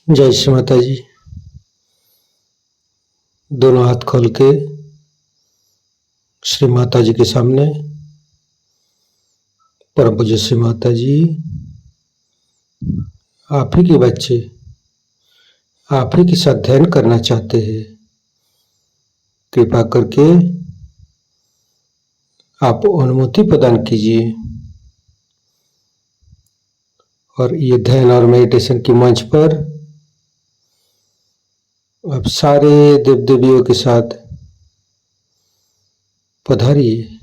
जय श्री माता जी। दोनों हाथ खोल के श्री माता जी के सामने, परम पूज्य श्री माता जी, आप ही के बच्चे आप ही के साथ ध्यान करना चाहते हैं। कृपा करके आप अनुमति प्रदान कीजिए और ये ध्यान और मेडिटेशन के मंच पर आप सारे देव देवियों के साथ पधारिए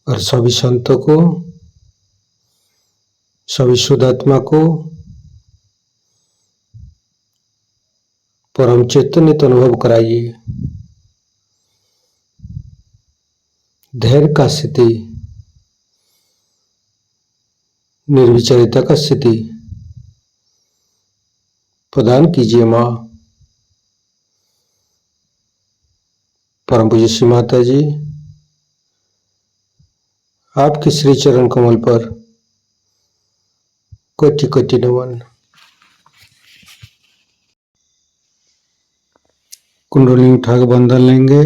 और सभी संतों को, सभी शुद्ध आत्मा को परम चैतन्य तो अनुभव कराइए। धैर्य का स्थिति, निर्विचारिता का स्थिति प्रदान कीजिए माँ। परम पूज्य श्री माता जी, आपके श्री चरण कमल पर कोटि कोटि नमन। कुंडली उठा के बंधन लेंगे।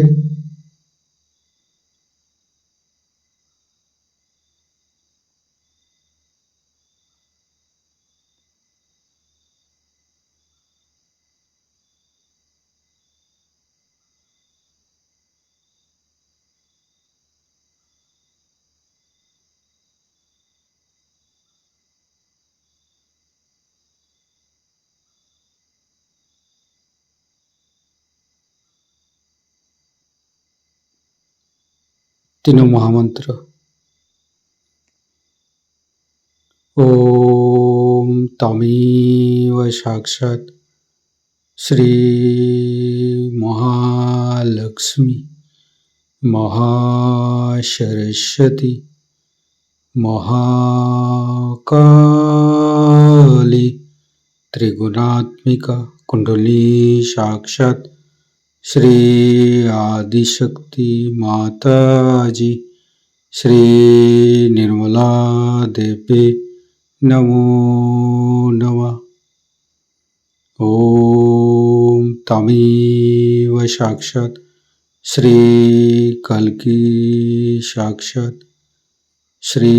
तीनों महामंत्र। ओम तमेव साक्षात् श्री महालक्ष्मी महासरस्वती महाकाली त्रिगुणात्मिका कुंडली साक्षात् श्री आदिशक्ति माता जी श्री निर्मला देवी नमो नमः। ओम तमेव साक्षात् श्री कल्की साक्षात् श्री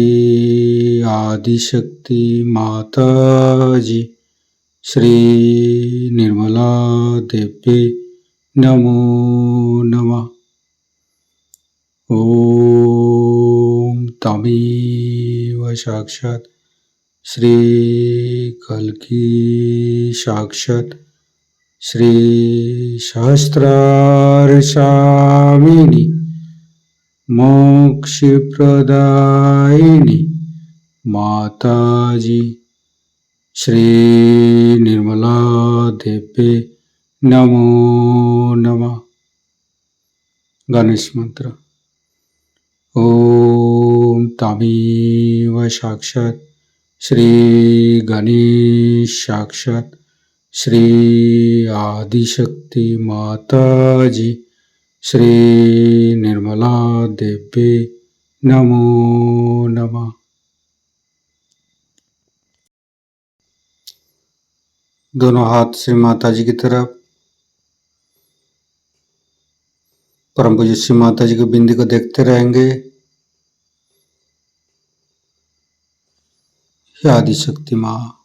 आदिशक्ति माता जी श्री निर्मला देवी नमो नमः। ओम तमेव साक्षात् श्री कल्की साक्षात् श्री सहस्रारसामिनी मोक्षप्रदायिनी माता जी श्री निर्मला देवी नमो नमः। गणेश मंत्र। ओम तमेव साक्षात् श्री गणेश साक्षात् श्री आदिशक्ति माता जी श्री निर्मला देवी नमो नमः। दोनों हाथ श्री माता जी की तरफ, परम पूज्य श्री माता जी की बिंदी को देखते रहेंगे। हे आदिशक्ति माँ,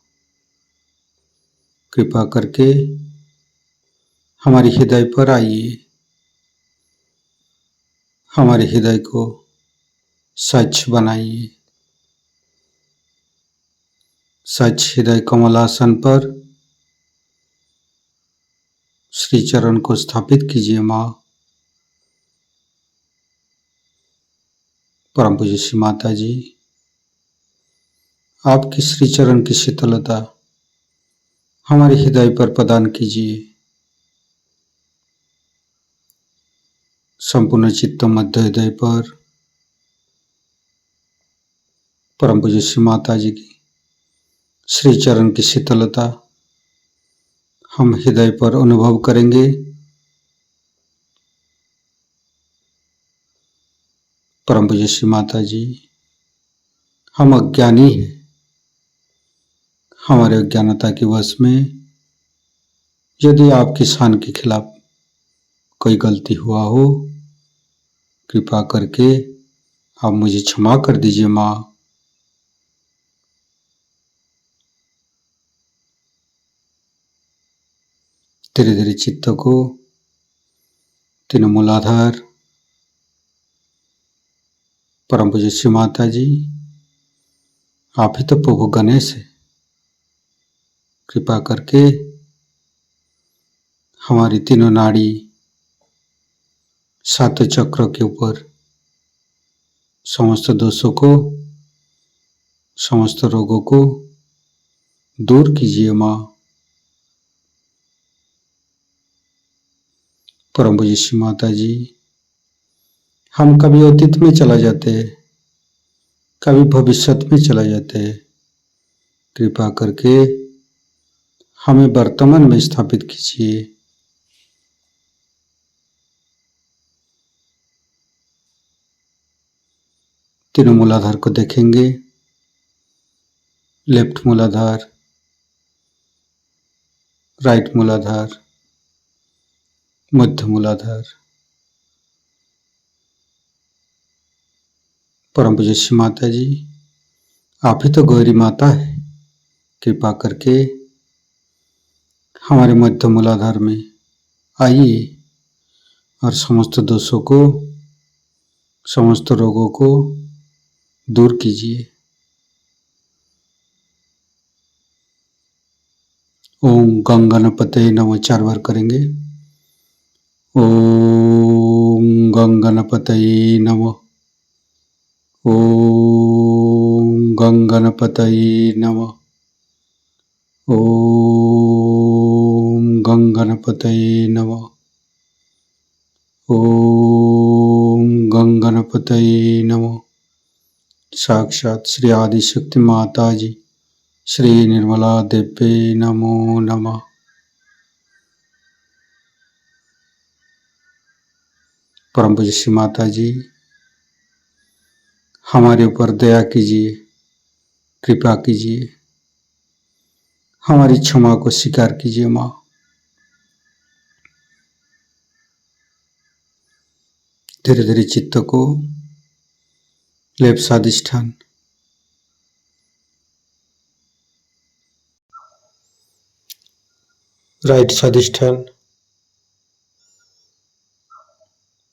कृपा करके हमारे हृदय पर आइए, हमारे हृदय को स्वच्छ बनाइए। स्वच्छ हृदय कमलासन पर श्री चरण को स्थापित कीजिए माँ। परम पूज्य श्री माता जी, आपकी श्री चरण की शीतलता हमारे हृदय पर प्रदान कीजिए। संपूर्ण चित्त मध्य हृदय पर परम पूज्य श्री माता जी की श्री चरण की शीतलता हम हृदय पर अनुभव करेंगे। परम पूज्य श्री माता जी, हम अज्ञानी हैं, हमारे अज्ञानता के वश में यदि आपकी शान के खिलाफ कोई गलती हुआ हो, कृपा करके आप मुझे क्षमा कर दीजिए माँ। धीरे धीरे चित्त को तीनों मूलाधार, परम पूज्य श्री माता जी, आप ही तो प्रभु गणेश है, कृपा करके हमारी तीनों नाड़ी, सातों चक्रों के ऊपर समस्त दोषों को, समस्त रोगों को दूर कीजिए माँ। परम पूज्य श्री माता जी, हम कभी अतीत में चला जाते हैं, कभी भविष्य में चला जाते हैं, कृपा करके हमें वर्तमान में स्थापित कीजिए। तीनों मूलाधार को देखेंगे, लेफ्ट मूलाधार, राइट मूलाधार, मध्य मूलाधार। परम पूज्य श्री माता जी, आप ही तो गौरी माता है, कृपा करके हमारे मध्य मूलाधार में आइए और समस्त दोषों को, समस्त रोगों को दूर कीजिए। ओम गंगणपतये नमः 4 बार करेंगे। ओम गंगणपतये नमः। ओम गंगणपतये नमः। ओम गंगणपतये नमः। ओम गंगणपतये नमः। साक्षात श्री आदिशक्ति माता जी, श्री निर्मला देव्ये नमो नमः। परम पूज्य श्री माता जी, हमारे ऊपर दया कीजिए, कृपा कीजिए, हमारी क्षमा को स्वीकार कीजिए माँ। धीरे धीरे चित्त को लेफ्ट स्वादिष्ठान, राइट स्वादिष्ठान,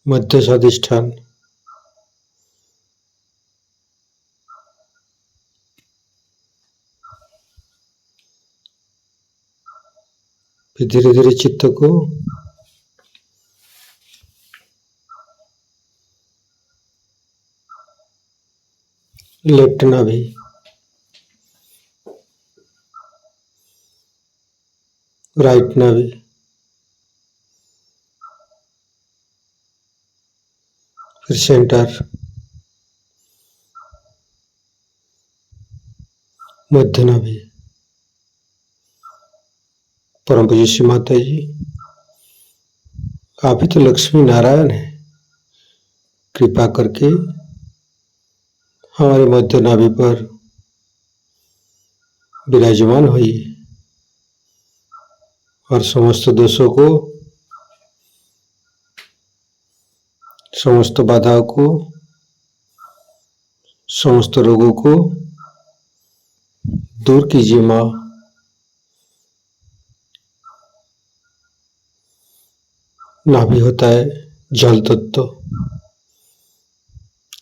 मध्य स्वादिष्ठान, फिर धीरे धीरे चित्त को लेफ्ट नाभि, राइट नाभि, फिर सेंटर, मध्य नाभि। परम पूज्य श्री माता जी, आप ही तो लक्ष्मी नारायण है, कृपा करके हमारे मध्य नाभि पर विराजमान होइए और समस्त दोषों को, समस्त बाधाओं को, समस्त रोगों को दूर कीजिए माँ। नाभि होता है जल तत्व,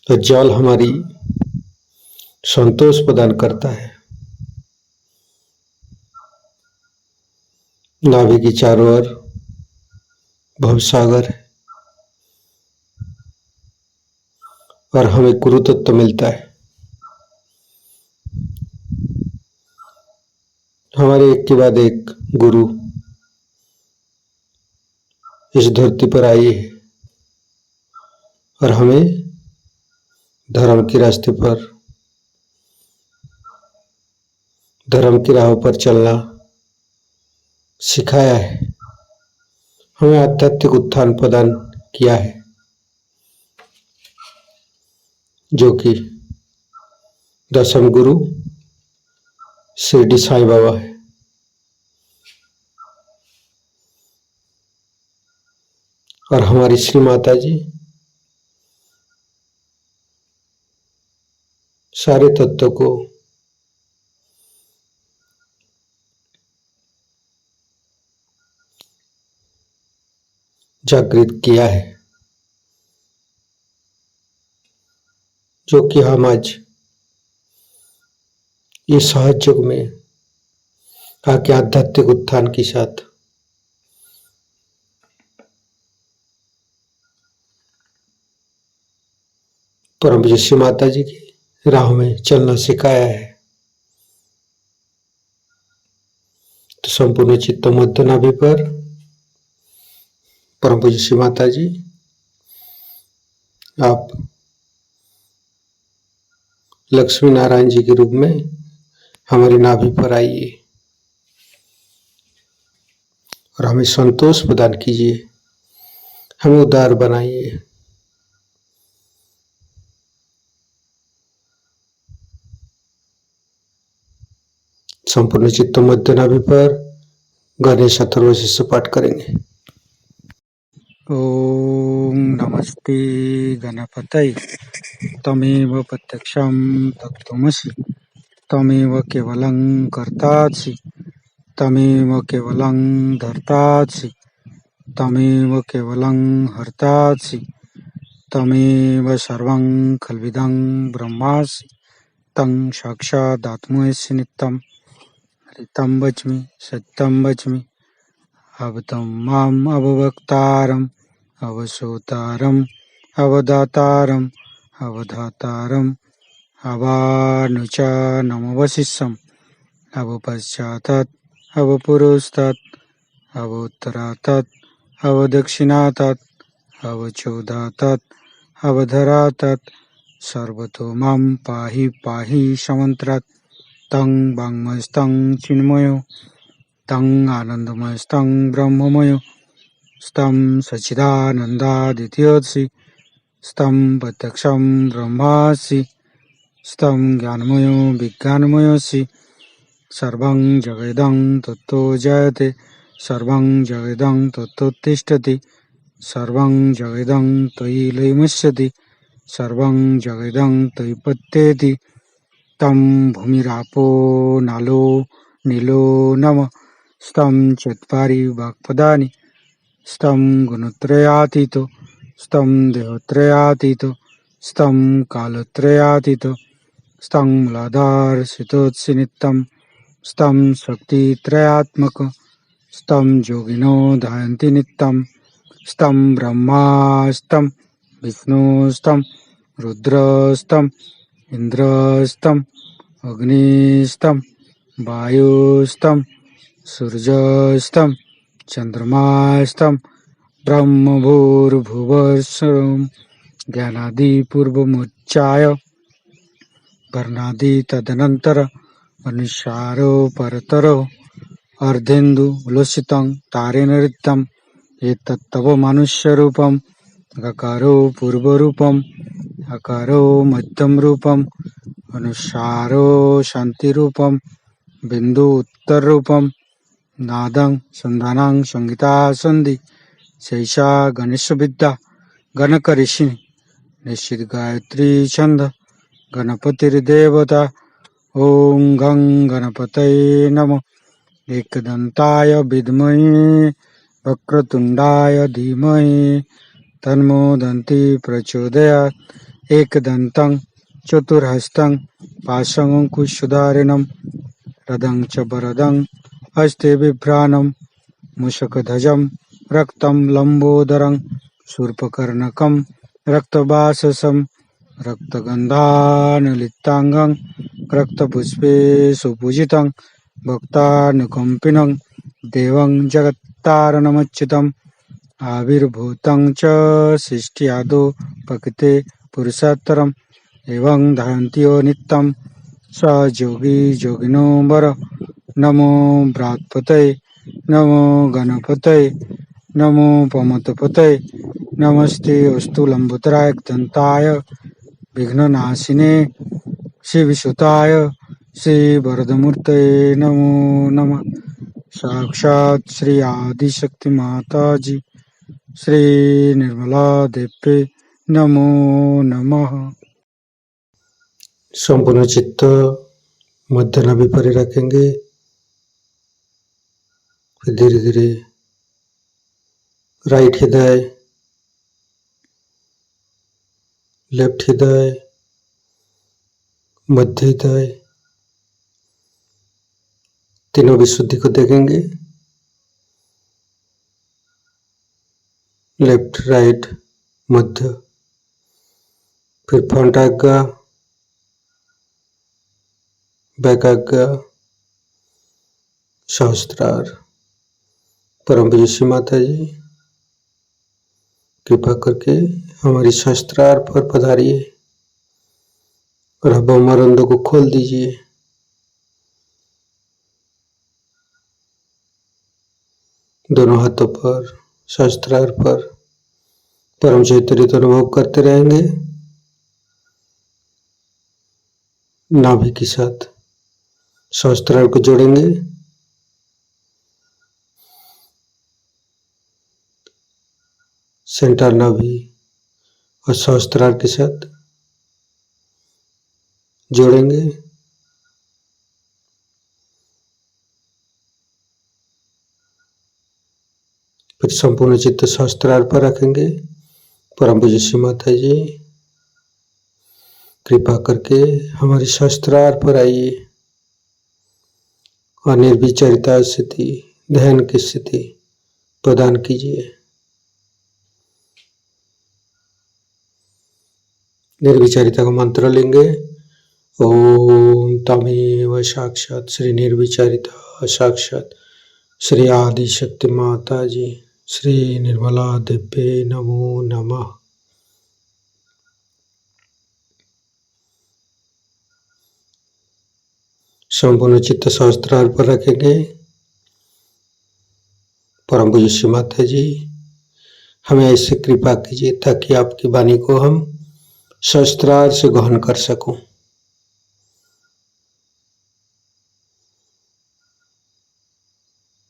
तो जल हमारी संतोष प्रदान करता है। नाभि की चारों ओर भवसागर है और हमें गुरु तत्व मिलता है। हमारे एक के बाद एक गुरु इस धरती पर आई है और हमें धर्म के रास्ते पर, धर्म की राहों पर चलना सिखाया है, हमें आध्यात्मिक उत्थान प्रदान किया है, जो कि दशम गुरु शिरडी साईं बाबा है। और हमारी श्री माता जी सारे तत्वों को जागृत किया है, जो कि हम आज ये सहज युग में आके आध्यात्मिक उत्थान के साथ परम पूज्य श्री माता जी की राह में चलना सिखाया है। तो संपूर्ण चित्त मध्य नाभि पर परम पूज्य श्री माता जी आप लक्ष्मी नारायण जी के रूप में हमारी नाभि पर आइए और हमें संतोष प्रदान कीजिए, हमें उदार बनाइए। संपूर्ण चित्त मध्य नाभि पर गणेश अथर्व शीर्ष पाठ करेंगे। ओम नमस्ते गणपतये तमेव प्रत्यक्षं तत्त्वमसि तमेव केवलं कर्तासि तमेव केवलं धर्तासि तमेव केवलं हर्तासि तमेव सर्वं खल्विदं ब्रह्मासि तं साक्षादात्मसि नित्यं ऋतं वच्मि सत्यं वच्मि अवतं माम् अववक्तारम् अवसोतारम् अवदातारम् अवधातारम् अवानुचानमवशिष्यम् अवपश्चातात् अवपुरस्तात् अवोत्तरातात् अवदक्षिणातात् अवचोदातात् अवधरातात् सर्वतो मां पाहि पाहि समन्त्रात् तं वाङ्मयस्तं चिन्मयो तं आनन्दमयस्तं ब्रह्ममयो स्तं सच्चिदानन्दादित्योऽसि स्तं प्रत्यक्षं ब्रह्मासि स्तं ज्ञानमयो विज्ञानमयोऽसि सर्वं जगदं तत्तो जयते सर्वं जगदं तत्तोत्तिष्ठति सर्वं जगदं त्वयि लयमस्यति सर्वं जगदं त्वयि पत्येति तं भूमिरापो नालो नीलो नमः स्तं चत्वारि वाक्पदानि स्तं गुणत्रयातीतो स्तं देहत्रयातीतो स्तं कालत्रयातीतो स्तं मूलाधारसितोत्सि नित्यं स्तं शक्तित्रयात्मक स्तं योगिनो ध्यायन्ति नित्यं स्तं ब्रह्मास्तं विष्णुस्तं रुद्रस्तं इन्द्रस्तं अग्निस्तं वायुस्तं सूर्यस्तं चन्द्रमास्तं ब्रह्मभूर्भुवस्सुरं ज्ञानादिपूर्वमुच्चाय वर्णादि तदनन्तर अनुसारो परतरो अर्धेन्दु उलसितं तारेण ऋतं एतत्तव मनुष्यरूपं गकारो पूर्वरूपम् अकारो मध्यम रूपम् अनुसारो शान्तिरूपं बिन्दु उत्तररूपं नादं संधानं संगीता सन्धि शैषा गणेशविद्या गणकऋषिः निश्चित गायत्री छंद गणपतिर्देवता ओं गं गणपतये नमः एकदन्ताय विद्महे वक्रतुण्डाय धीमहि तन्नो दन्ति प्रचोदयात् एकदन्तं चतुर्हस्तं पाशमङ्कुशधारिणं रदं च वरदं हस्ते बिभ्राणं मूषकध्वजं रक्तं लम्बोदरं शूर्पकर्णकं रक्तवाससं रक्तगन्धानुलिप्ताङ्गं रक्तपुष्पे सुपूजितं भक्तानुकम्पिनं देवं जगत्तारणमच्युतम् आविर्भूतं च सृष्ट्यादौ प्रकृते पुरुषोत्तरम् एवं ध्यायन्त्यो नित्यं स योगी योगिनो वर नमो बृहत्पतये नमो गणपतये नमो पमतपतये नमस्ते अस्तु लंबोदराय दन्ताय विघ्ननाशिने शिवसुताय श्री वरदमूर्तये नमो नमः। साक्षात् श्री आदिशक्ति माता जी श्री निर्मला देवी नमो नमः। संपूर्ण चित्त मध्य नाभि पर रखेंगे। फिर धीरे धीरे राइट हृदय, लेफ्ट हृदय, मध्य हृदय, तीनों विशुद्धि को देखेंगे। लेफ्ट, राइट, मध्य, फिर फ्रंट आज्ञा, बैक आज्ञा, सहस्त्रार। परम पूज्य माता जी कृपा करके हमारी सहस्त्रार पर पधारिए और अब मरंदों को खोल दीजिए। दोनों हाथों पर सहस्त्रार पर परम चैतन्य तो अनुभव करते रहेंगे। नाभि के साथ सहस्त्रार को जोड़ेंगे। सेंटर नाभि और सहस्त्रार के साथ जोड़ेंगे। फिर संपूर्ण चित्त सहस्त्रार पर रखेंगे। परम पूज्य श्री माता जी कृपा करके हमारी सहस्त्रार पर आइए और निर्विचारिता स्थिति, ध्यान की स्थिति प्रदान कीजिए। निर्विचारिता का मंत्र लेंगे। ओम तमेव साक्षात श्री निर्विचारिता साक्षात श्री आदि शक्ति माता जी श्री निर्मला देवी नमो नमः। संपूर्ण चित्त सहस्त्रार पर रखेंगे। परम पूज्य श्री माता जी हमें ऐसे कृपा कीजिए ताकि आपकी वाणी को हम सहस्त्रार से ग्रहण कर सकूं।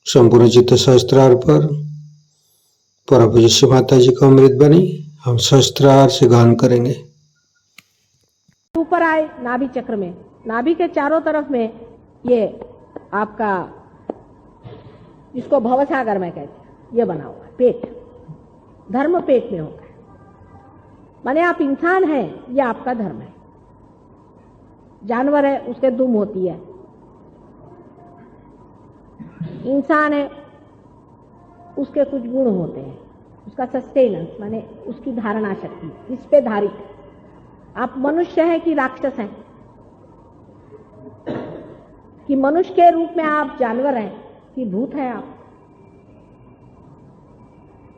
संपूर्ण चित्त सहस्त्रार पर परम पूज्य श्री माता जी का अमृत बनी हम सहस्त्रार से ग्रहण करेंगे। ऊपर आए नाभि चक्र में, नाभि के चारों तरफ में ये आपका जिसको भवसागर में कहते हैं ये बना हुआ है। पेट, धर्म पेट में होता है। माने आप इंसान हैं, ये आपका धर्म है। जानवर है उसके दुम होती है, इंसान है उसके कुछ गुण होते हैं, उसका सस्टेनेंस माने उसकी धारणा शक्ति इस पे धारित है। आप मनुष्य हैं कि राक्षस हैं, कि मनुष्य के रूप में आप जानवर हैं कि भूत हैं। आप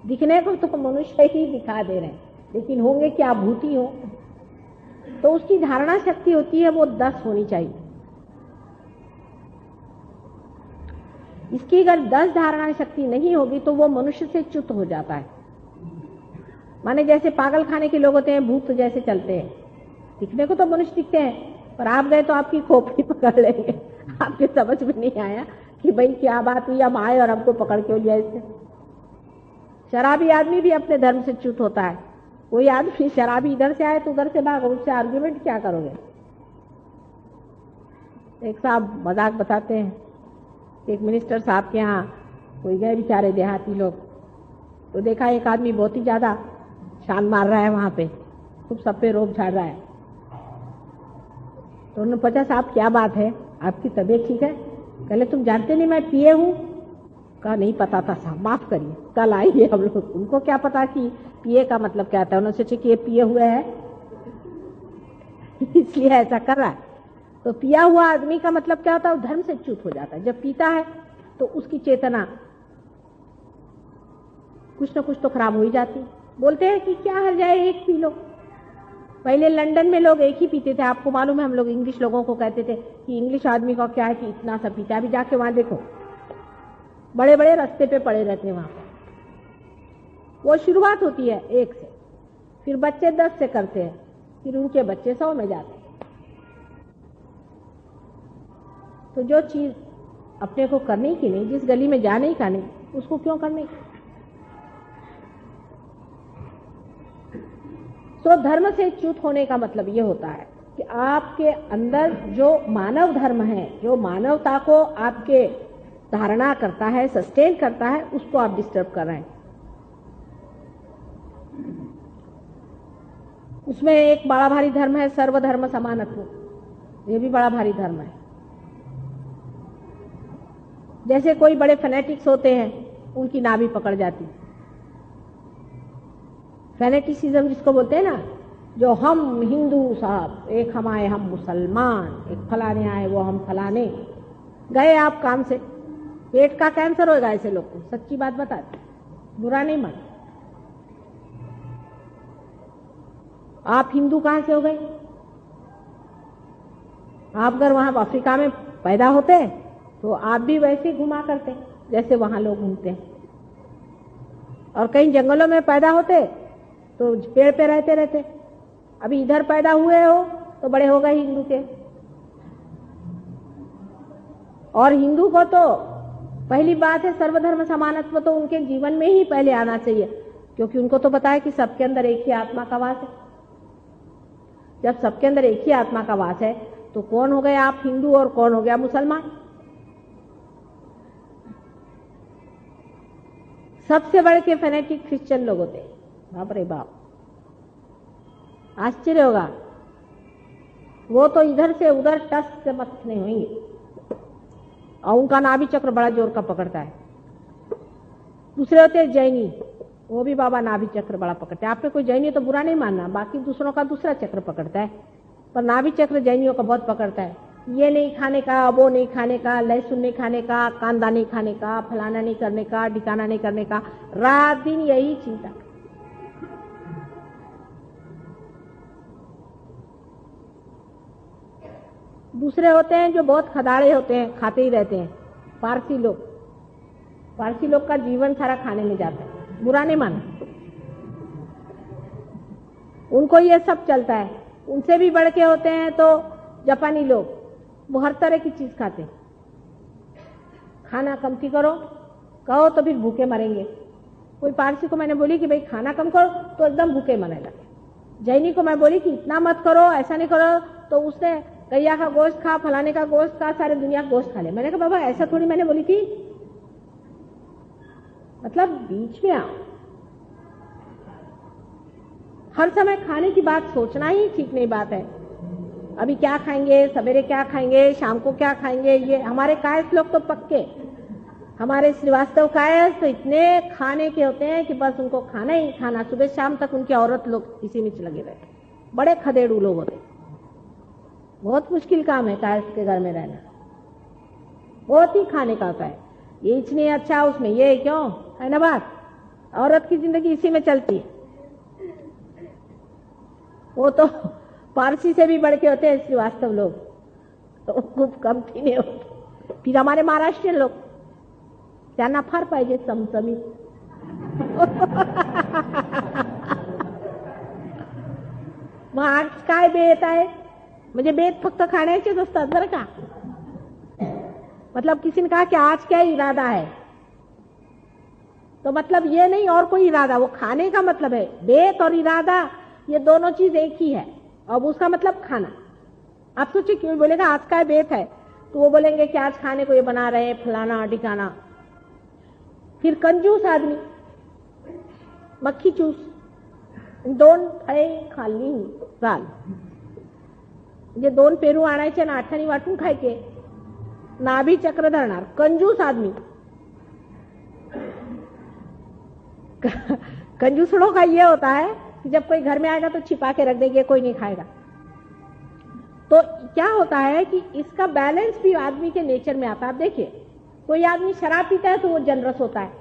दिखने को तो मनुष्य ही दिखा दे रहे हैं, लेकिन होंगे क्या भूती हो। तो उसकी धारणा शक्ति होती है वो 10 होनी चाहिए। इसकी अगर 10 धारणा शक्ति नहीं होगी तो वो मनुष्य से च्युत हो जाता है। माने जैसे पागल खाने के लोग होते हैं, भूत जैसे चलते हैं, दिखने को तो मनुष्य दिखते हैं पर आप गए तो आपकी खोपड़ी पकड़ लेंगे। आपके समझ में नहीं आया कि भाई क्या बात हुई, हम आए और हमको पकड़ क्यों लिया इससे। शराबी आदमी भी अपने धर्म से च्युत होता है। कोई आदमी शराबी इधर से आए तो उधर से भागो, उससे आर्ग्यूमेंट क्या करोगे। एक साहब मजाक बताते हैं, एक मिनिस्टर साहब के यहाँ कोई गए बेचारे देहाती लोग, तो देखा एक आदमी बहुत ही ज्यादा शान मार रहा है वहां पे, खूब सब पे रोब झाड़ रहा है। तो उन्होंने पूछा साहब क्या बात है, आपकी तबीयत ठीक है? कहले तुम जानते नहीं मैं पिए हूँ। कहा नहीं पता था साहब, माफ करिए, कल आइए हम लोग। उनको क्या पता कि पिए का मतलब क्या था। उन्होंने सोचा कि ये पिए हुए है इसलिए ऐसा कर रहा है। तो पिया हुआ आदमी का मतलब क्या होता है, वो धर्म से च्युत हो जाता है। जब पीता है तो उसकी चेतना कुछ न कुछ तो खराब हो ही जाती। बोलते हैं कि क्या हर जाए एक पी लो। पहले लंदन में लोग एक ही पीते थे। आपको मालूम है, हम लोग इंग्लिश लोगों को कहते थे कि इंग्लिश आदमी का क्या है कि इतना सा पीता है। अभी जाके वहां देखो, बड़े बड़े रास्ते पे पड़े रहते हैं वहां पर। वो शुरुआत होती है 1 से, फिर बच्चे 10 से करते हैं, फिर उनके बच्चे 100 में जाते हैं। तो जो चीज अपने को करने की नहीं, जिस गली में जाने का नहीं, उसको क्यों करने की? तो धर्म से च्युत होने का मतलब ये होता है कि आपके अंदर जो मानव धर्म है, जो मानवता को आपके धारणा करता है, सस्टेन करता है, उसको आप डिस्टर्ब कर रहे हैं। उसमें एक बड़ा भारी धर्म है सर्वधर्म समानत्व। ये भी बड़ा भारी धर्म है। जैसे कोई बड़े फैनेटिक्स होते हैं, उनकी नाभि पकड़ जाती। फैनेटिसिज्म जिसको बोलते हैं ना, जो हम हिंदू साहब, एक हम आए हम मुसलमान, एक फलाने आए वो हम फलाने, गए आप काम से। पेट का कैंसर होगा ऐसे लोग को, सच्ची बात बताते, बुरा नहीं मान। आप हिंदू कहां से हो गए? आप अगर वहां अफ्रीका में पैदा होते तो आप भी वैसे घुमा करते जैसे वहां लोग घूमते हैं, और कहीं जंगलों में पैदा होते तो पेड़ पे रहते रहते। अभी इधर पैदा हुए हो तो बड़े हो गए हिंदू के। और हिंदू को तो पहली बात है सर्वधर्म समानत्व, तो उनके जीवन में ही पहले आना चाहिए, क्योंकि उनको तो पता है कि सबके अंदर एक ही आत्मा का वास है। जब सबके अंदर एक ही आत्मा का वास है तो कौन हो गए आप हिंदू और कौन हो गया मुसलमान? सबसे बड़े के फैनेटिक क्रिश्चियन लोग होते, बाप रे बाप, आश्चर्य होगा। वो तो इधर से उधर टस से मत नहीं होंगे, और उनका नाभि चक्र बड़ा जोर का पकड़ता है। दूसरे होते हैं जैनी, वो भी बाबा नाभि चक्र बड़ा पकड़ते हैं। आप पे कोई जैनी तो बुरा नहीं मानना, बाकी दूसरों का दूसरा चक्र पकड़ता है, पर नाभि चक्र जैनियों का बहुत पकड़ता है। ये नहीं खाने का, वो नहीं खाने का, लहसुन नहीं खाने का, कांदा नहीं खाने का, फलाना नहीं करने का, ठिकाना नहीं करने का, रात दिन यही चिंता। दूसरे होते हैं जो बहुत खदाड़े होते हैं, खाते ही रहते हैं, पारसी लोग। पारसी लोग का जीवन सारा खाने में जाता है, बुरा नहीं माना, उनको ये सब चलता है। उनसे भी बढ़ के होते हैं तो जापानी लोग, वो हर तरह की चीज खाते हैं। खाना कमती करो कहो तो फिर भूखे मरेंगे। कोई पारसी को मैंने बोली कि भाई खाना कम करो तो एकदम भूखे मरने लगे। जैनी को मैं बोली कि इतना मत करो, ऐसा नहीं करो, तो उसने गैया का गोश्त खा, फलाने का गोश्त खा, सारे दुनिया का गोश्त खा ले। मैंने कहा बाबा ऐसा थोड़ी मैंने बोली थी, मतलब बीच में आओ। हर समय खाने की बात सोचना ही ठीक नहीं बात है। अभी क्या खाएंगे, सवेरे क्या खाएंगे, शाम को क्या खाएंगे, ये हमारे कायस लोग तो पक्के, हमारे श्रीवास्तव कायस तो इतने खाने के होते हैं कि बस उनको खाना ही खाना, सुबह शाम तक उनकी औरत लोग इसी में लगे रहते। बड़े खदेड़ू लोग होते, बहुत मुश्किल काम है कायस के घर में रहना, बहुत ही खाने का होता है। ये इतनी अच्छा उसमें ये क्यों है ना बात, औरत की जिंदगी इसी में चलती है। वो तो पारसी से भी बढ़ के होते हैं श्रीवास्तव लोग, तो खूप कम थी नहीं होते। फिर हमारे महाराष्ट्रीयन लोग, त्यांना फार पाहिजे चमचमीत। मग आज काय बेत आहे, म्हणजे बेत फक्त खाण्याचेच असतात बरं का। मतलब किसी ने कहा कि आज क्या इरादा है, तो मतलब ये नहीं और कोई इरादा, वो खाने का मतलब है। बेत और इरादा ये दोनों चीज एक ही है, अब उसका मतलब खाना। आप सोचिए क्यों बोलेगा आज का बेत है, तो वो बोलेंगे कि आज खाने को ये बना रहे हैं फलाना ठिकाना। फिर कंजूस आदमी, मक्खी चूस, 2 फळे खाल्ली चाल, म्हणजे 2 पेरू आणायचे ना 8 वाटून खायचे, नाभी चक्र धरणार। कंजूस आदमी, कंजूसड़ों का ये होता है कि जब कोई घर में आएगा तो छिपा के रख देंगे, कोई नहीं खाएगा। तो क्या होता है कि इसका बैलेंस भी आदमी के नेचर में आता है। आप देखिए कोई आदमी शराब पीता है तो वो जनरस होता है,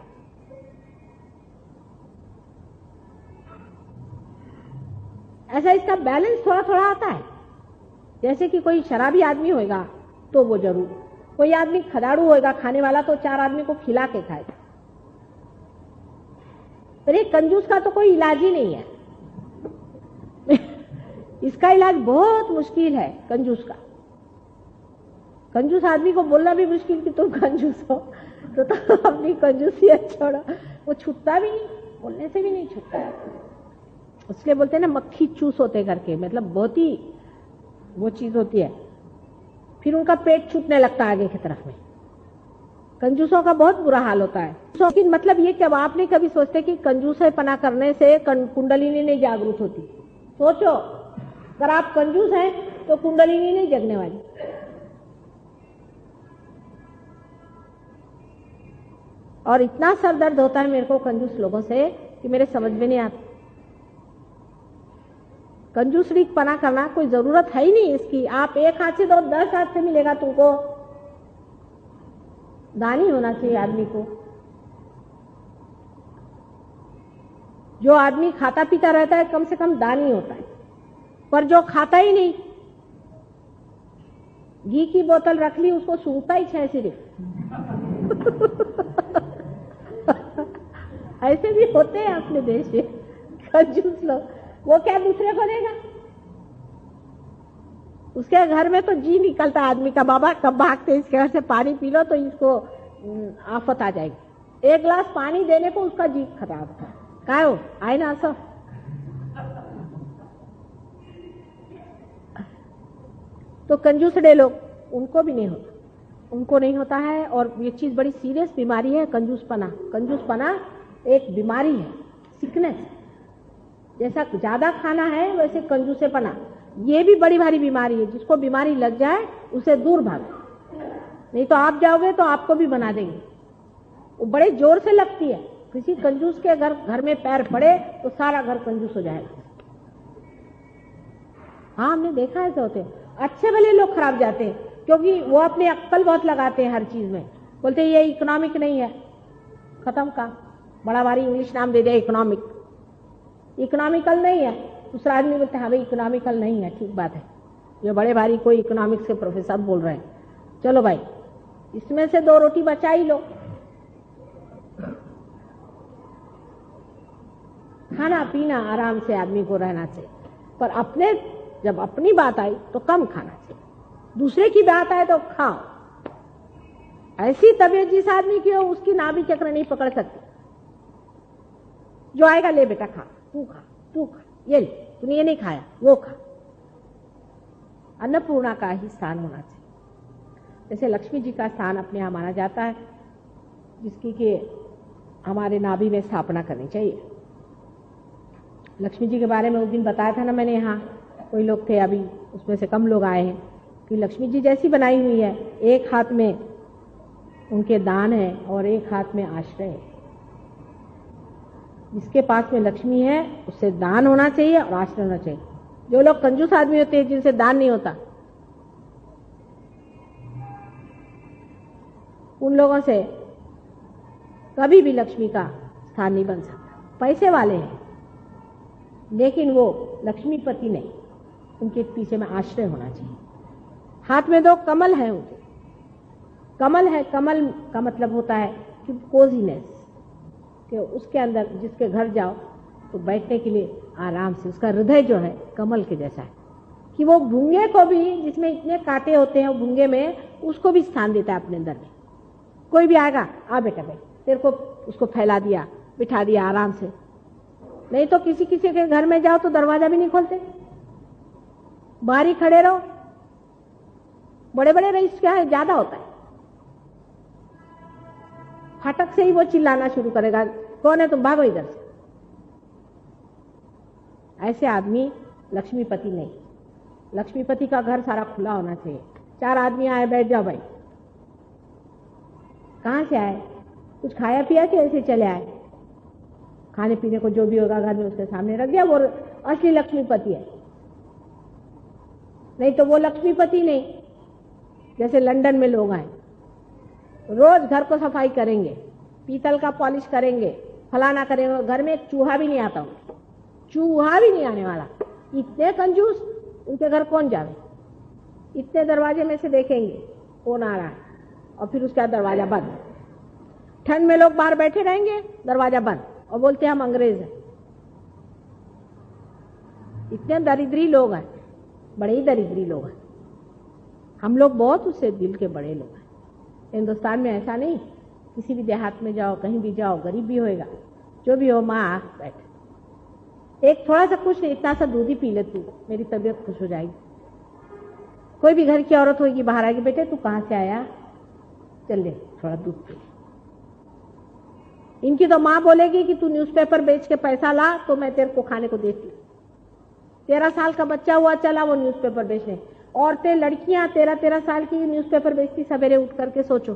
ऐसा इसका बैलेंस थोड़ा थोड़ा आता है। जैसे कि कोई शराबी आदमी होगा तो वो जरूर, कोई आदमी खदाड़ू होगा खाने वाला तो 4 आदमी को खिला के खाएगा। पर एक कंजूस का तो कोई इलाज ही नहीं है। इसका इलाज बहुत मुश्किल है कंजूस का। कंजूस आदमी को बोलना भी मुश्किल कि तुम कंजूस हो, तो अपनी कंजूसियत छोड़ो। वो छूटता भी नहीं, बोलने से भी नहीं छूटता है। इसलिए बोलते हैं ना मक्खी चूस होते करके, मतलब बहुत ही वो चीज होती है। फिर उनका पेट छूटने लगता है आगे की तरफ में। कंजूसों का बहुत बुरा हाल होता है। लेकिन मतलब ये कि अब आप नहीं कभी सोचते कि कंजूसपना करने से कुंडलिनी नहीं जागृत होती। सोचो, अगर आप कंजूस हैं तो कुंडलिनी नहीं जगने वाली। और इतना सर दर्द होता है मेरे को कंजूस लोगों से कि मेरे समझ में नहीं आता। कंजूसरी पना करना कोई जरूरत है ही नहीं इसकी। आप एक हाथ से दो, 10 हाथ से मिलेगा तुमको। दानी होना चाहिए आदमी को। जो आदमी खाता पीता रहता है कम से कम दानी होता है। पर जो खाता ही नहीं, घी की बोतल रख ली, उसको सूंघता ही है सिर्फ। ऐसे भी होते हैं अपने देश में कंजूस लोग। वो क्या दूसरे को देगा? उसके घर में तो जी निकलता है आदमी का, बाबा कब भागते इसके घर से पानी पी लो तो इसको आफत आ जाएगी। एक गिलास पानी देने को उसका जी खराब था। क्या हो आए ना सब। तो कंजूसड़े लोग, उनको भी नहीं होता, उनको नहीं होता है। और ये चीज बड़ी सीरियस बीमारी है कंजूसपना। कंजूसपना एक बीमारी है, सिकनेस। जैसा ज्यादा खाना है वैसे कंजूसेपना, ये भी बड़ी भारी बीमारी है। जिसको बीमारी लग जाए उसे दूर भागो, नहीं तो आप जाओगे तो आपको भी बना देंगे। वो बड़े जोर से लगती है। किसी कंजूस के घर में पैर पड़े तो सारा घर कंजूस हो जाएगा। हाँ, हमने देखा है ऐसे होते हैं। अच्छे भले लोग खराब जाते हैं क्योंकि वो अपनी अक्कल बहुत लगाते हैं हर चीज में। बोलते हैं ये इकोनॉमिक नहीं है, खत्म का बड़ा भारी इंग्लिश नाम दे दिया इकोनॉमिक। इकोनॉमिकल नहीं है। दूसरा आदमी बोलते हैं हाँ भाई इकोनॉमिकल नहीं है, ठीक बात है। ये बड़े भारी कोई इकोनॉमिक्स के प्रोफेसर बोल रहे हैं, चलो भाई इसमें से 2 रोटी बचा ही लो। खाना पीना आराम से आदमी को रहना चाहिए, पर अपने जब अपनी बात आई तो कम खाना चाहिए। दूसरे की बात आए तो खाओ। ऐसी तबीयत जिस आदमी की हो उसकी नाभि चक्र नहीं पकड़ सकती। जो आएगा ले बेटा खा, तू खा, तू खा, ये ले, तूने ये नहीं खाया वो खा। अन्नपूर्णा का ही स्थान होना चाहिए। जैसे लक्ष्मी जी का स्थान अपने यहाँ माना जाता है, जिसकी कि हमारे नाभि में स्थापना करनी चाहिए। लक्ष्मी जी के बारे में उस दिन बताया था ना मैंने, यहाँ कोई लोग थे, अभी उसमें से कम लोग आए हैं, कि लक्ष्मी जी जैसी बनाई हुई है। एक हाथ में उनके दान है और एक हाथ में आश्रय है। जिसके पास में लक्ष्मी है उससे दान होना चाहिए और आश्रय होना चाहिए। जो लोग कंजूस आदमी होते हैं जिनसे दान नहीं होता, उन लोगों से कभी भी लक्ष्मी का स्थान नहीं बन सकता। पैसे वाले हैं लेकिन वो लक्ष्मीपति नहीं, उनके पीछे में आश्रय होना चाहिए। हाथ में 2 कमल है उनके। कमल है, कमल का मतलब होता है कि कोजीनेस, कि उसके अंदर जिसके घर जाओ तो बैठने के लिए आराम से, उसका हृदय जो है कमल के जैसा है कि वो भूंगे को भी, जिसमें इतने कांटे होते हैं भूंगे में, उसको भी स्थान देता है अपने अंदर में। कोई भी आएगा, आ बेटा भाई, तेरे को उसको फैला दिया, बिठा दिया आराम से। नहीं तो किसी किसी के घर में जाओ तो दरवाजा भी नहीं खोलते, बाहर ही खड़े रहो। बड़े बड़े रईस क्या है, ज्यादा होता है, फाटक से ही वो चिल्लाना शुरू करेगा, कौन है तुम, भागो इधर से। ऐसे आदमी लक्ष्मीपति नहीं। लक्ष्मीपति का घर सारा खुला होना चाहिए। 4 आदमी आए, बैठ जाओ भाई। कहाँ से आए, कुछ खाया पिया कि ऐसे चले आए? खाने पीने को जो भी होगा घर में उसके सामने रख दिया, वो असली लक्ष्मीपति है। नहीं तो वो लक्ष्मीपति नहीं। जैसे लंदन में लोग आए, रोज घर को सफाई करेंगे, पीतल का पॉलिश करेंगे, फलाना करेंगे, घर में एक चूहा भी नहीं आता, चूहा भी नहीं आने वाला। इतने कंजूस, उनके घर कौन जावे? इतने दरवाजे में से देखेंगे कौन आ रहा है, और फिर उसका दरवाजा बंद। ठंड में लोग बाहर बैठे रहेंगे, दरवाजा बंद, और बोलते हैं हम अंग्रेज हैं। इतने दरिद्री लोग हैं, बड़े ही दरिद्री लोग हैं। हम लोग बहुत उससे दिल के बड़े लोग हैं। हिंदुस्तान में ऐसा नहीं, किसी भी देहात में जाओ, कहीं भी जाओ, गरीब भी होएगा, जो भी हो, माँ बैठ, एक थोड़ा सा कुछ नहीं, इतना सा दूध ही पी ले तू, मेरी तबीयत खुश हो जाएगी। कोई भी घर की औरत होगी बाहर आएगी, बेटे तू कहाँ से आया, चल ले थोड़ा दूध पी। इनकी तो माँ बोलेगी कि तू न्यूज़पेपर बेच के पैसा ला तो मैं तेरे को खाने को देती। 13 साल का बच्चा हुआ चला वो न्यूज़पेपर बेचने। औरतें, लड़कियां 13-13 साल की न्यूज़पेपर बेचती सवेरे उठ करके, सोचो।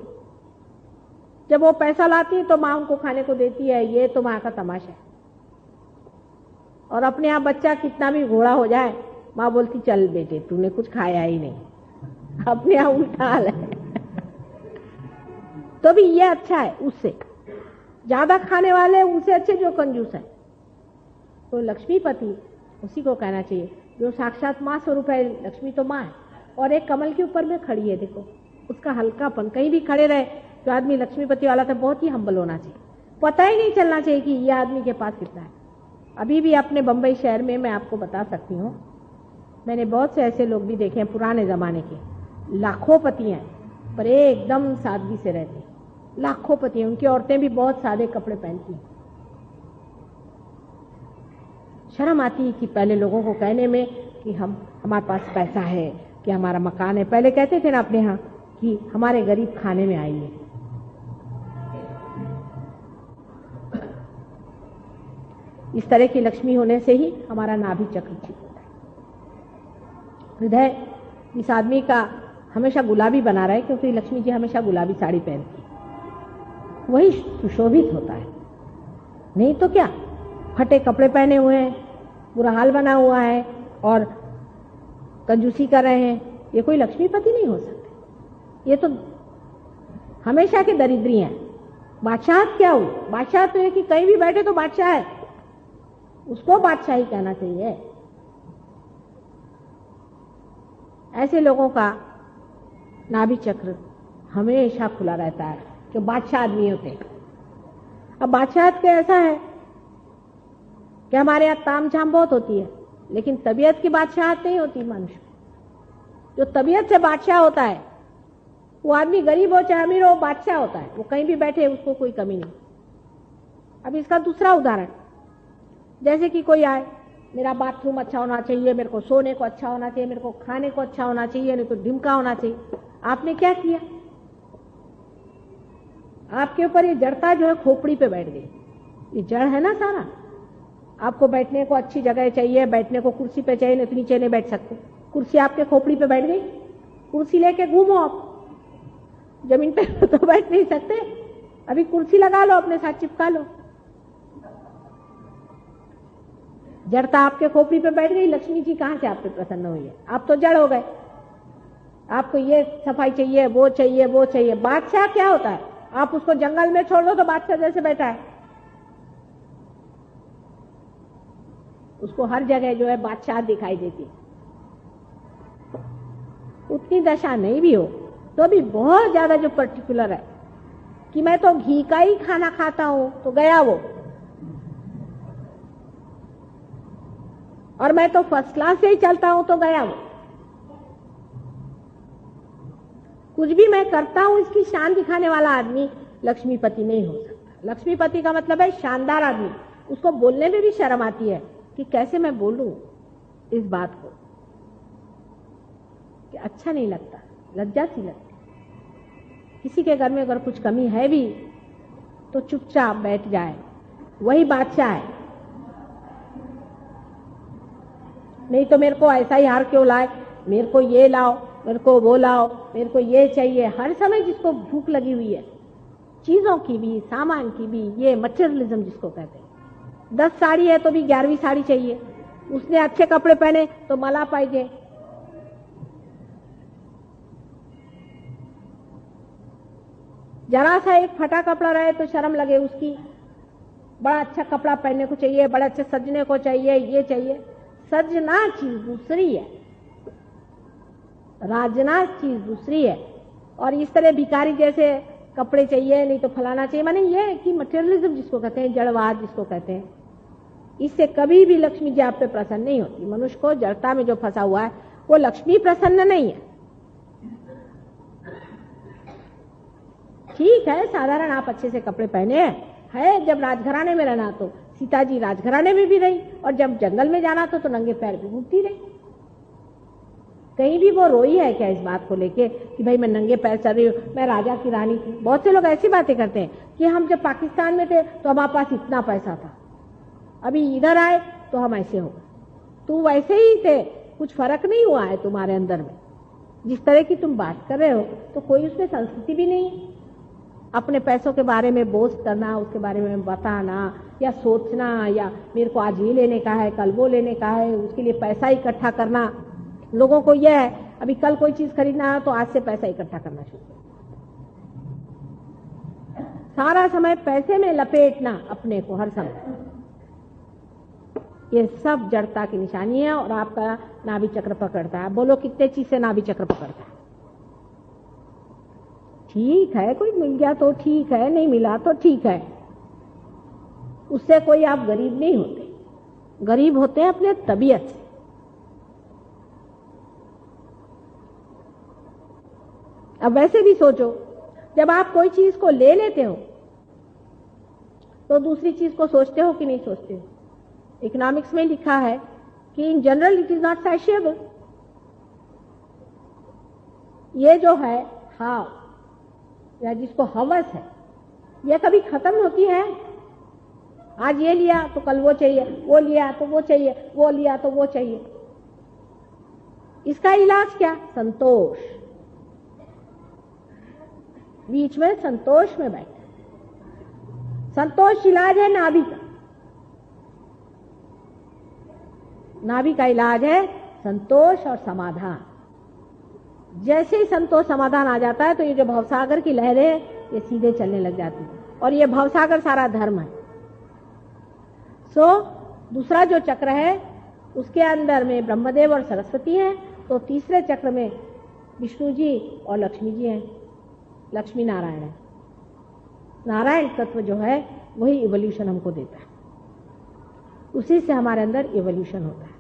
जब वो पैसा लाती तो माँ उनको खाने को देती है। ये तो माँ का तमाशा है। और अपने आप बच्चा कितना भी घोड़ा हो जाए, माँ बोलती चल बेटे तूने कुछ खाया ही नहीं। अपने आप उल्टा हाल है। तो भी ये अच्छा है, उससे ज्यादा खाने वाले उनसे अच्छे जो कंजूस है। तो लक्ष्मीपति उसी को कहना चाहिए जो साक्षात माँ स्वरूप है। लक्ष्मी तो माँ है और एक कमल के ऊपर में खड़ी है। देखो उसका हल्कापन, कहीं भी खड़े रहे जो आदमी लक्ष्मीपति वाला था, बहुत ही हम्बल होना चाहिए। पता ही नहीं चलना चाहिए कि ये आदमी के पास कितना है। अभी भी अपने बंबई शहर में मैं आपको बता सकती हूँ, मैंने बहुत से ऐसे लोग भी देखे हैं पुराने जमाने के, लाखों पति हैं पर एकदम सादगी से रहते हैं। लाखों पति हैं, उनकी औरतें भी बहुत सादे कपड़े पहनती हैं। शर्म आती है कि पहले लोगों को कहने में कि हमारे पास पैसा है, कि हमारा मकान है। पहले कहते थे ना अपने यहाँ कि हमारे गरीब खाने में आइए। इस तरह की लक्ष्मी होने से ही हमारा नाभि चक्र ठीक होता है। हृदय इस आदमी का हमेशा गुलाबी बना रहा है, क्योंकि लक्ष्मी जी हमेशा गुलाबी साड़ी पहनती है, वही सुशोभित होता है। नहीं तो क्या, फटे कपड़े पहने हुए हैं, बुरा हाल बना हुआ है और कंजूसी कर रहे हैं, ये कोई लक्ष्मीपति नहीं हो सकते। ये तो हमेशा के दरिद्री हैं। बादशाह क्या हुई? बादशाह तो है कि कहीं भी बैठे तो बादशाह है, उसको बादशाह ही कहना चाहिए। ऐसे लोगों का नाभि चक्र हमेशा खुला रहता है जो बादशाह आदमी होते हैं। अब बादशाह के ऐसा है कि हमारे यहाँ ताम झाम बहुत होती है, लेकिन तबीयत की बादशाहत नहीं होती। मनुष्य जो तबीयत से बादशाह होता है, वो आदमी गरीब हो चाहे अमीर हो, बादशाह होता है। वो कहीं भी बैठे उसको कोई कमी नहीं। अब इसका दूसरा उदाहरण, जैसे कि कोई आए, मेरा बाथरूम अच्छा होना चाहिए, मेरे को सोने को अच्छा होना चाहिए, मेरे को खाने को अच्छा होना चाहिए, नहीं तो ढिमका होना चाहिए। आपने क्या किया? आपके ऊपर ये जड़ता जो है खोपड़ी पे बैठ गई। ये जड़ है ना सारा। आपको बैठने को अच्छी जगह चाहिए, बैठने को कुर्सी पे चाहिए, नहीं तो नीचे नहीं बैठ सकते। कुर्सी आपके खोपड़ी पे बैठ गई, कुर्सी लेके घूमो आप, जमीन पे तो बैठ नहीं सकते। अभी कुर्सी लगा लो, अपने साथ चिपका लो। जड़ता आपके खोपड़ी पे बैठ गई। लक्ष्मी जी कहाँ से आप पे प्रसन्न हुई है? आप तो जड़ हो गए। आपको ये सफाई चाहिए, वो चाहिए, वो चाहिए। बादशाह क्या होता है? आप उसको जंगल में छोड़ दो तो बादशाह जैसे बैठा है। उसको हर जगह जो है बादशाह दिखाई देती है। उतनी दशा नहीं भी हो तो भी बहुत ज्यादा जो पर्टिकुलर है कि मैं तो घी का ही खाना खाता हूं, तो गया वो। और मैं तो फर्स्ट क्लास से ही चलता हूं, तो गया वो। कुछ भी मैं करता हूं इसकी शान दिखाने वाला आदमी लक्ष्मीपति नहीं हो सकता। लक्ष्मीपति का मतलब है शानदार आदमी। उसको बोलने में भी शर्म आती है कि कैसे मैं बोलूं इस बात को, कि अच्छा नहीं लगता, लज्जा सी लगती। किसी के घर में अगर कुछ कमी है भी तो चुपचाप बैठ जाए, वही बादशाह है। नहीं तो मेरे को ऐसा ही हार क्यों लाए, मेरे को ये लाओ, मेरे को वो लाओ, मेरे को ये चाहिए। हर समय जिसको भूख लगी हुई है, चीजों की भी, सामान की भी, ये मटेरियलिज्म जिसको कहते हैं। 10 साड़ी है तो भी 11वीं साड़ी चाहिए। उसने अच्छे कपड़े पहने तो मला पाइजे। जरा सा एक फटा कपड़ा रहे तो शर्म लगे उसकी। बड़ा अच्छा कपड़ा पहनने को चाहिए, बड़ा अच्छे सजने को चाहिए, ये चाहिए। सजना चीज दूसरी है, राजना चीज दूसरी है। और इस तरह भिखारी जैसे कपड़े चाहिए, नहीं तो फलाना चाहिए, माने ये कि मटेरियलिज्म जिसको कहते हैं, जड़वाद जिसको कहते हैं, इससे कभी भी लक्ष्मी जी आप पे प्रसन्न नहीं होती। मनुष्य को जड़ता में जो फंसा हुआ है वो लक्ष्मी प्रसन्न नहीं है। ठीक है, साधारण आप अच्छे से कपड़े पहने है। जब राजघराने में रहना तो सीता जी राजघराने में भी रही, और जब जंगल में जाना तो नंगे पैर भी घूमती रही। कहीं भी वो रोई है क्या इस बात को लेके कि भाई मैं नंगे पैर चल रही हूँ, मैं राजा की रानी थी? बहुत से लोग ऐसी बातें करते हैं कि हम जब पाकिस्तान में थे तो हमारे पास इतना पैसा था, अभी इधर आए तो हम ऐसे हो गए। तो वैसे ही थे, कुछ फर्क नहीं हुआ है तुम्हारे अंदर में। जिस तरह की तुम बात कर रहे हो तो कोई उसमें संस्कृति भी नहीं है। अपने पैसों के बारे में बोस्ट करना, उसके बारे में बताना या सोचना, या मेरे को आज ये लेने का है, कल वो लेने का है, उसके लिए पैसा इकट्ठा करना। लोगों को यह है अभी कल कोई चीज खरीदना है तो आज से पैसा इकट्ठा करना शुरू करो। सारा समय पैसे में लपेटना अपने को हर समय, ये सब जड़ता की निशानी है। और आपका नाभि चक्र पकड़ता है। बोलो कितने चीज से नाभि चक्र पकड़ता है? ठीक है, कोई मिल गया तो ठीक है, नहीं मिला तो ठीक है, उससे कोई आप गरीब नहीं होते। गरीब होते हैं अपने तबीयत से। अब वैसे भी सोचो, जब आप कोई चीज को ले लेते हो तो दूसरी चीज को सोचते हो कि नहीं सोचते हो? इकोनॉमिक्स में लिखा है कि in general it is not satiable. ये जो है हाव या जिसको हवस है, ये कभी खत्म होती है? आज ये लिया तो कल वो चाहिए, वो लिया तो वो चाहिए, वो लिया तो वो चाहिए। इसका इलाज क्या? संतोष। बीच में संतोष में बैठे। संतोष इलाज है नाभि का। नाभि का इलाज है संतोष और समाधान। जैसे ही संतोष समाधान आ जाता है तो ये जो भवसागर की लहरें ये सीधे चलने लग जाती है, और ये भवसागर सारा धर्म है। दूसरा जो चक्र है उसके अंदर में ब्रह्मदेव और सरस्वती हैं, तो तीसरे चक्र में विष्णु जी और लक्ष्मी जी हैं। लक्ष्मी नारायण है। नारायण तत्व जो है वही इवोल्यूशन हमको देता है, उसी से हमारे अंदर इवोल्यूशन होता है।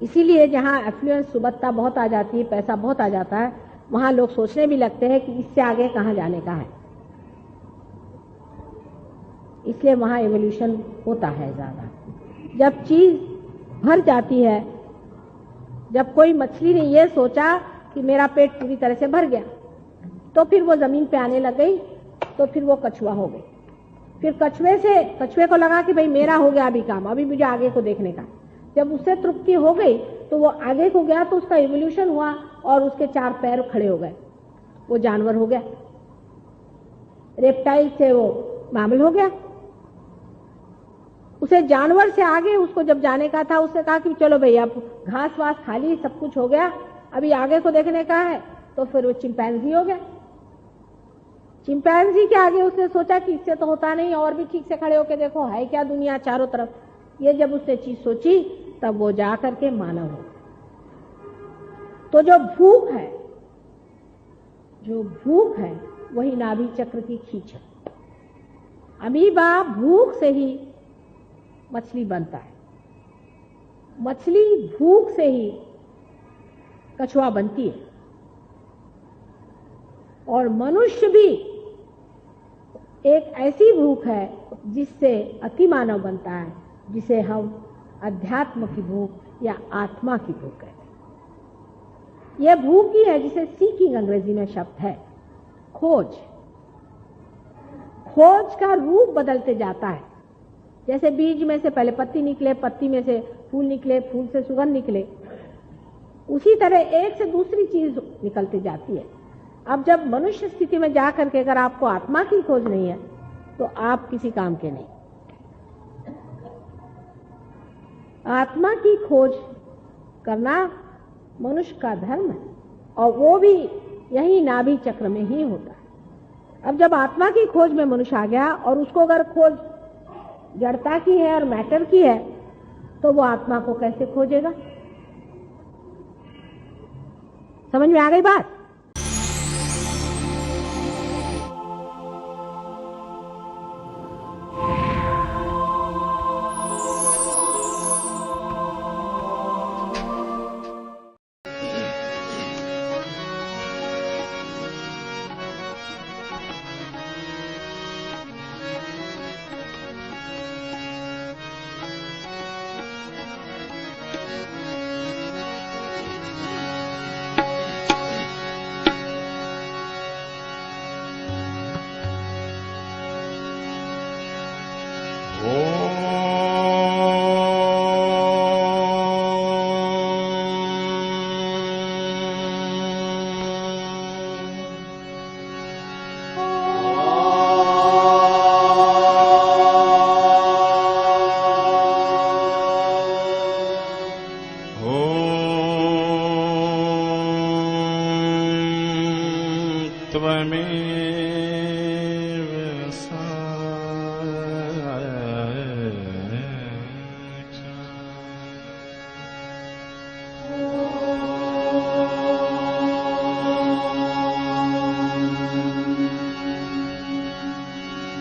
इसीलिए जहाँ एफ्लुएंस सुबत्ता बहुत आ जाती है, पैसा बहुत आ जाता है, वहाँ लोग सोचने भी लगते हैं कि इससे आगे कहाँ जाने का है। इसलिए वहाँ इवोल्यूशन होता है ज़्यादा। जब चीज़ भर जाती है, जब कोई मछली ने ये सोचा कि मेरा पेट पूरी तरह से भर गया, तो फिर वो ज़मीन पे आने लग गई, तो फिर वो कछुआ हो गई। फिर कछुए को लगा कि भाई मेरा हो गया अभी काम, अभी मुझे आगे को देखने का। जब उससे तृप्ति हो गई तो वो आगे को गया, तो उसका इवोल्यूशन हुआ और उसके 4 पैर खड़े हो गए, वो जानवर हो गया। रेप्टाइल से वो मैमल हो गया। उसे जानवर से आगे उसको जब जाने का था, उसने कहा कि चलो भैया घास वास खा ली, सब कुछ हो गया, अभी आगे को देखने का है, तो फिर वो चिंपैंजी हो गया। चिंपैंजी के आगे उसने सोचा कि इससे तो होता नहीं, और भी ठीक से खड़े होके देखो है क्या दुनिया चारों तरफ। ये जब उसने चीज सोची तब वो जा करके मानव हो। तो जो भूख है वही नाभि चक्र की खींच है। अमीबा भूख से ही मछली बनता है, मछली भूख से ही कछुआ बनती है, और मनुष्य भी एक ऐसी भूख है जिससे अति मानव बनता है, जिसे हम अध्यात्म की भूख या आत्मा की भूख कहते हैं। यह भूख ही है जिसे सीकिंग अंग्रेजी में शब्द है। खोज का रूप बदलते जाता है। जैसे बीज में से पहले पत्ती निकले, पत्ती में से फूल निकले, फूल से सुगंध निकले, उसी तरह एक से दूसरी चीज निकलती जाती है। अब जब मनुष्य स्थिति में जाकर के अगर आपको आत्मा की खोज नहीं है तो आप किसी काम के नहीं। आत्मा की खोज करना मनुष्य का धर्म है, और वो भी यही नाभि चक्र में ही होता है। अब जब आत्मा की खोज में मनुष्य आ गया, और उसको अगर खोज जड़ता की है और मैटर की है, तो वो आत्मा को कैसे खोजेगा? समझ में आ गई बात?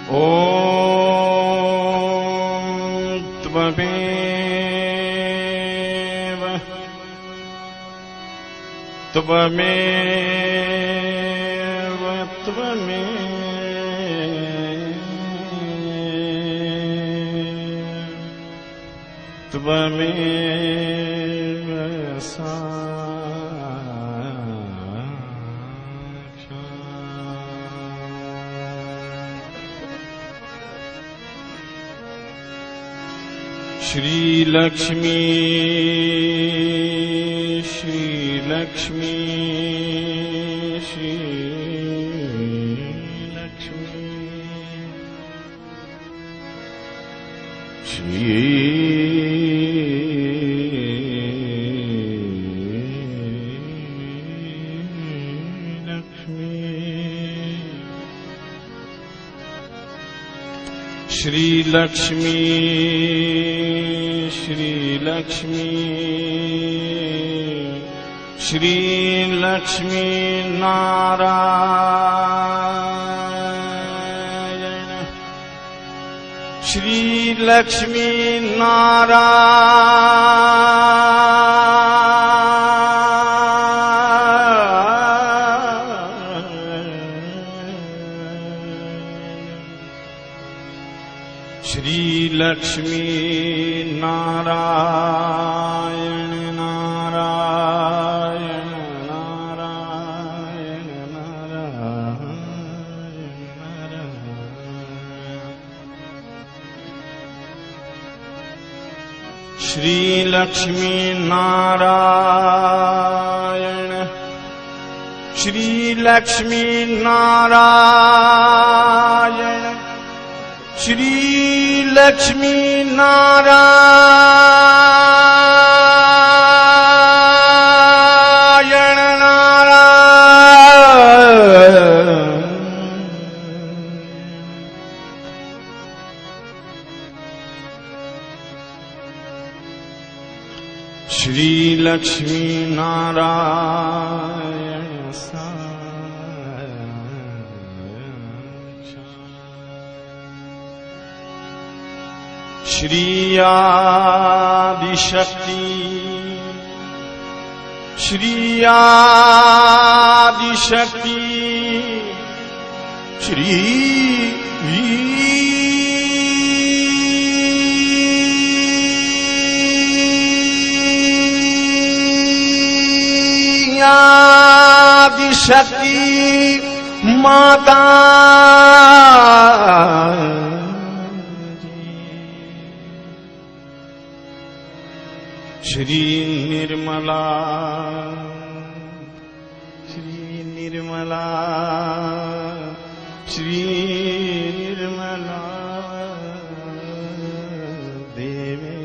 ॐ त्वमेव त्वमेव त्वमेव श्री लक्ष्मी श्री लक्ष्मी श्री लक्ष्मी श्री लक्ष्मी श्री लक्ष्मी श्री लक्ष्मी श्री लक्ष्मी नारायण श्री लक्ष्मी नारायण श्री लक्ष्मी नारायण नारायण नारायण नारायण नारायण श्री लक्ष्मी नारायण श्री लक्ष्मी नारायण श्री लक्ष्मी नारायण नारायण श्री लक्ष्मी नारायण श्री आदिशक्ति श्री आदिशक्ति श्री आदिशक्ति माता श्री निर्मला श्री निर्मला श्री निर्मला देवे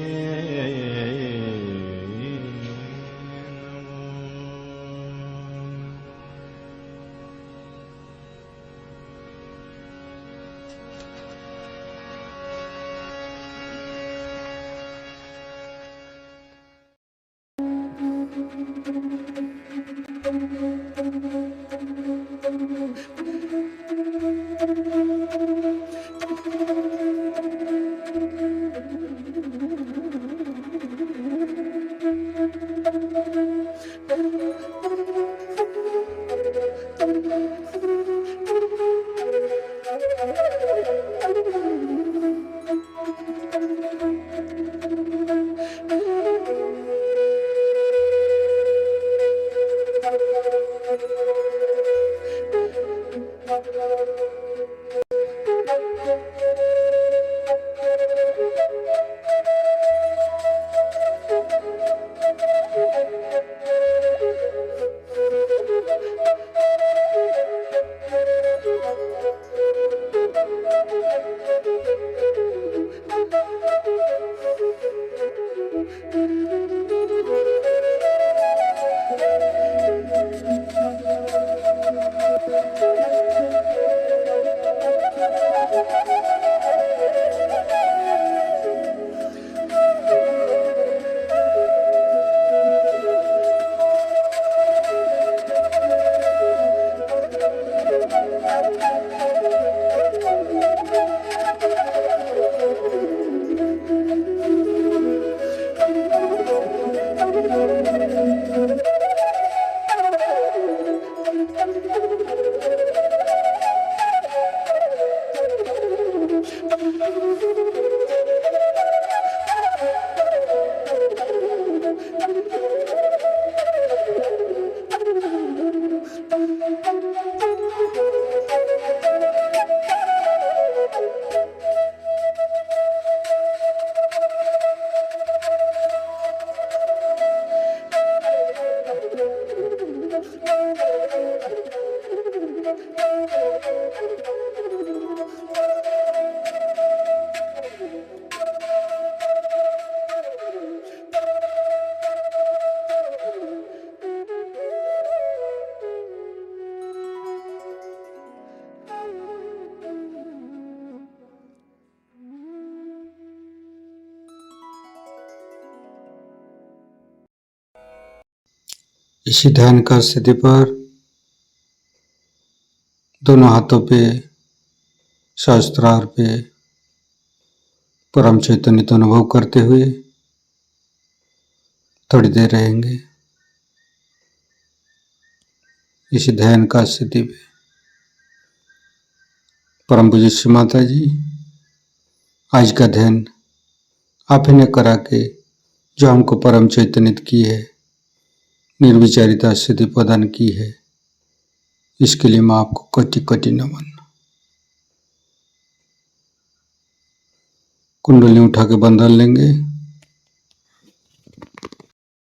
इसी ध्यान का स्थिति पर दोनों हाथों पे सहस्त्रार पे परम चैतन्य तो अनुभव करते हुए थोड़ी देर रहेंगे इसी ध्यान का स्थिति पे। परम पूज्य श्री माता जी, आज का ध्यान आप ही ने करा के जो हमको परम चैतन्य की है, निर्विचारिता स्थिति प्रदान की है, इसके लिए मैं आपको कोटि कोटि नमन। कुंडली उठा के बंधन लेंगे।